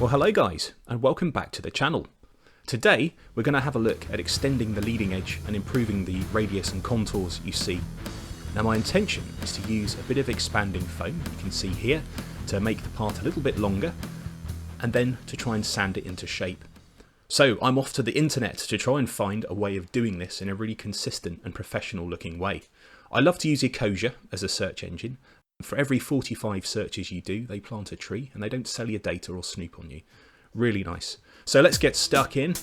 Well, hello guys, and welcome back to the channel. Today we're going to have a look at extending the leading edge and improving the radius and contours you see. Now my intention is to use a bit of expanding foam, you can see here, to make the part a little bit longer, and then to try and sand it into shape. So I'm off to the internet to try and find a way of doing this in a really consistent and professional looking way. I love to use Ecosia as a search engine. For every 45 searches you do, they plant a tree and they don't sell your data or snoop on you. Really nice. So let's get stuck in.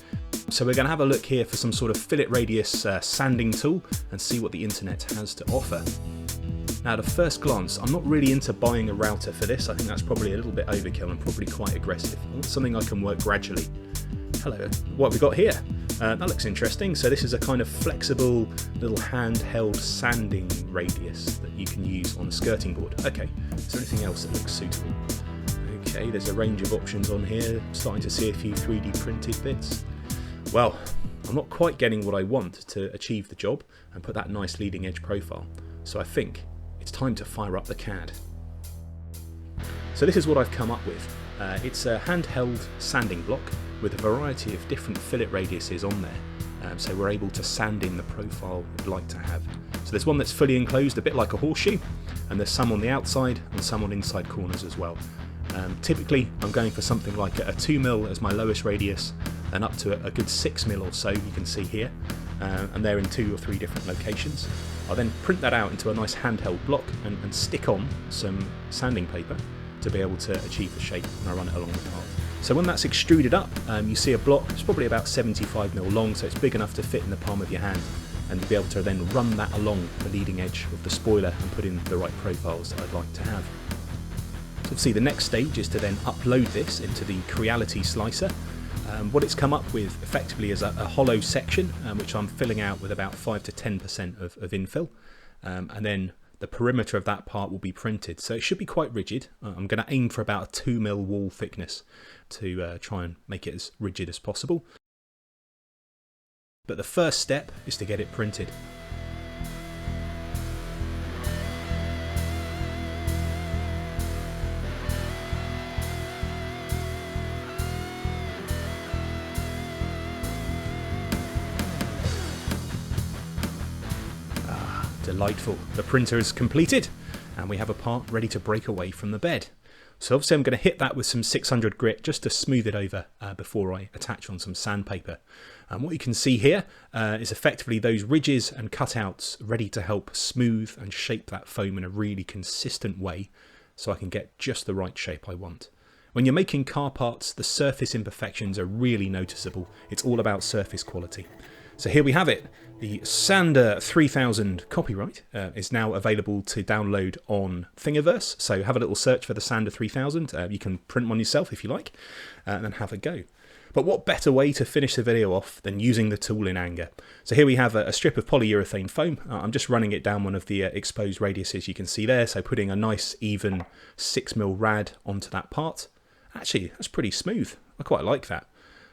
So we're going to have a look here for some sort of fillet radius sanding tool and see what the internet has to offer. Now at a first glance, I'm not really into buying a router for this. I think that's probably a little bit overkill and probably quite aggressive. I want something I can work gradually. Hello, what have we got here? That looks interesting. So this is a kind of flexible little handheld sanding radius that you can use on a skirting board. Okay, is there anything else that looks suitable? Okay, there's a range of options on here. Starting to see a few 3D printed bits. Well, I'm not quite getting what I want to achieve the job and put that nice leading edge profile. So I think it's time to fire up the CAD. So this is what I've come up with. It's a handheld sanding block with a variety of different fillet radiuses on there, so we're able to sand in the profile we'd like to have. So there's one that's fully enclosed, a bit like a horseshoe, and there's some on the outside and some on inside corners as well. Typically I'm going for something like a 2mm as my lowest radius and up to a good 6mm or so, you can see here, and they're in 2 or 3 different locations. I'll then print that out into a nice handheld block and stick on some sanding paper to be able to achieve the shape when I run it along the path. So when that's extruded up, you see a block. It's probably about 75mm long, so it's big enough to fit in the palm of your hand, and you'll be able to then run that along the leading edge of the spoiler and put in the right profiles that I'd like to have. So obviously the next stage is to then upload this into the Creality slicer. What it's come up with effectively is a hollow section, which I'm filling out with about 5 to 10% of infill, and then the perimeter of that part will be printed, so it should be quite rigid. I'm going to aim for about a 2mm wall thickness to try and make it as rigid as possible. But the first step is to get it printed. Delightful. The printer is completed and we have a part ready to break away from the bed. So obviously I'm going to hit that with some 600 grit just to smooth it over before I attach on some sandpaper. And what you can see here is effectively those ridges and cutouts ready to help smooth and shape that foam in a really consistent way so I can get just the right shape I want. When you're making car parts, the surface imperfections are really noticeable. It's all about surface quality. So here we have it. The Sander 3000 copyright is now available to download on Thingiverse. So have a little search for the Sander 3000. You can print one yourself if you like, and then have a go. But what better way to finish the video off than using the tool in anger? So here we have a strip of polyurethane foam. I'm just running it down one of the exposed radiuses you can see there. So putting a nice even 6mm rad onto that part. Actually, that's pretty smooth. I quite like that.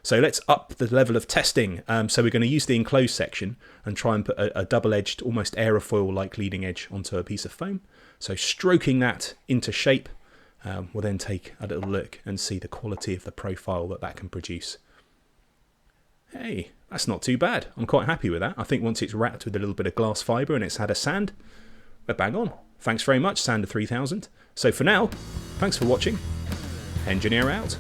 So let's up the level of testing. So we're going to use the enclosed section and try and put a double-edged, almost aerofoil-like leading edge onto a piece of foam. So stroking that into shape, we'll then take a little look and see the quality of the profile that can produce. Hey, that's not too bad. I'm quite happy with that. I think once it's wrapped with a little bit of glass fibre and it's had a sand, we're bang on. Thanks very much, Sander 3000. So for now, thanks for watching. Engineer out.